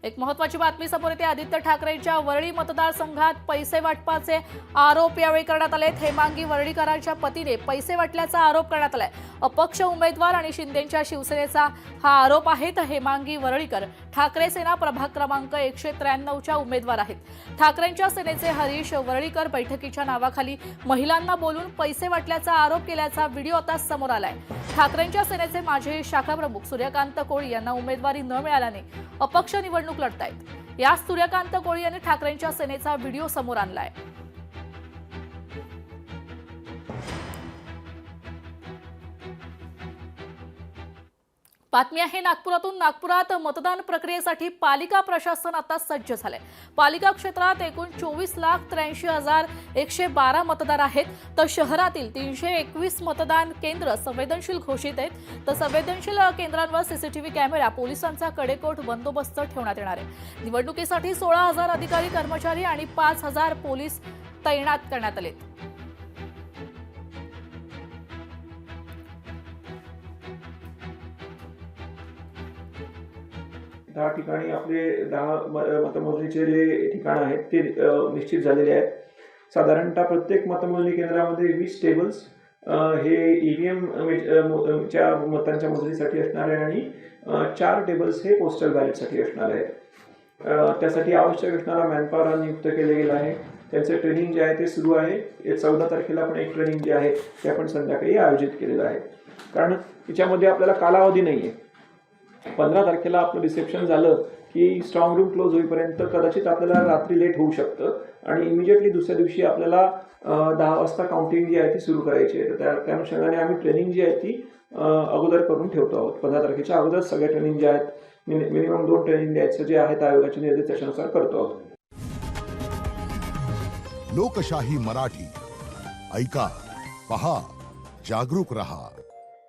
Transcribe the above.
एक महत्त्वाची बातमी समोर येते। आदित्य ठाकरेंच्या वरळी मतदारसंघात पैसे वाटपाचे आरोप यावेळी करण्यात आले। हेमांगी वरळीकरांच्या पतीने पैसे वाटल्याचा आरोप करण्यात आलाय। अपक्ष उमेदवार आणि शिंदेंच्या शिवसेनेचा हा आरोप आहे। तर हेमांगी वरळीकर ठाकरे सेना प्रभाग क्रमांक 193च्या उमेदवार आहेत। ठाकरेंच्या सेनेचे हरीश वरळीकर बैठकीच्या नावाखाली महिलांना बोलून पैसे वाटल्याचा आरोप केल्याचा व्हिडिओ आता समोर आलाय। ठाकरेंच्या सेनेचे माजी शाखा प्रमुख सूर्यकांत कोळी यांना उमेदवारी न मिळाल्याने अपक्ष निवडणूक लढतायत। याच सूर्यकांत कोळी यांनी ठाकरेंच्या सेनेचा व्हिडिओ समोर आणलाय। बातमी आहे नागपुरातून। नागपुरात मतदान प्रक्रियेसाठी पालिका प्रशासन आता सज्ज झाले। पालिका क्षेत्रात एकूण 24,83,112 मतदार आहेत। तर शहरातील 321 मतदान केंद्र संवेदनशील घोषित आहेत। तर संवेदनशील केंद्रांवर सीसीटीव्ही कॅमेरा, पोलिसांचा कडेकोट बंदोबस्त ठेवण्यात येणार आहे। निवडणुकीसाठी 16,000 अधिकारी कर्मचारी आणि 5,000 पोलीस तैनात करण्यात आले। दहा ठिकाणी आपले 10 मतमोजणीचे जे ठिकाण आहेत ते निश्चित झालेले आहेत। साधारणतः प्रत्येक मतमोजणी केंद्रामध्ये 20 टेबल्स हे ईव्हीएम च्या मतांच्या मोजणीसाठी असणार आहे आणि 4 टेबल्स हे पोस्टल बॅलेटसाठी असणार आहेत। त्यासाठी आवश्यक असणारा मॅनपॉवर नियुक्त केले गेला आहे। त्यांचे ट्रेनिंग जे आहे ते सुरू आहे। 14 तारखेला पण एक ट्रेनिंग जे आहे ते आपण संध्याकाळी आयोजित केलेलं आहे। कारण याच्यामध्ये आपल्याला कालावधी नाही आहे। 15 तारखेला आपलं रिसेप्शन झालं की स्ट्रॉंग रूम क्लोज होईपर्यंत कदाचित आपल्याला रात्री लेट होऊ शकतं आणि इमिजिएटली दुसऱ्या दिवशी आपल्याला 10 वाजता काउंटिंग जी आहे ती सुरू करायची आहे। तर त्या अनुषंगाने आम्ही ट्रेनिंग जी आहे ती अगोदर करून ठेवतो आहोत। 15 तारखेच्या अगोदर सगळ्या ट्रेनिंग जे आहेत मिनिमम 2 ट्रेनिंग द्यायचं जे आहेत आयोगाचे निर्देश त्याच्यानुसार करतो आहोत। लोकशाही मराठी ऐका, पहा, जागरूक रहा।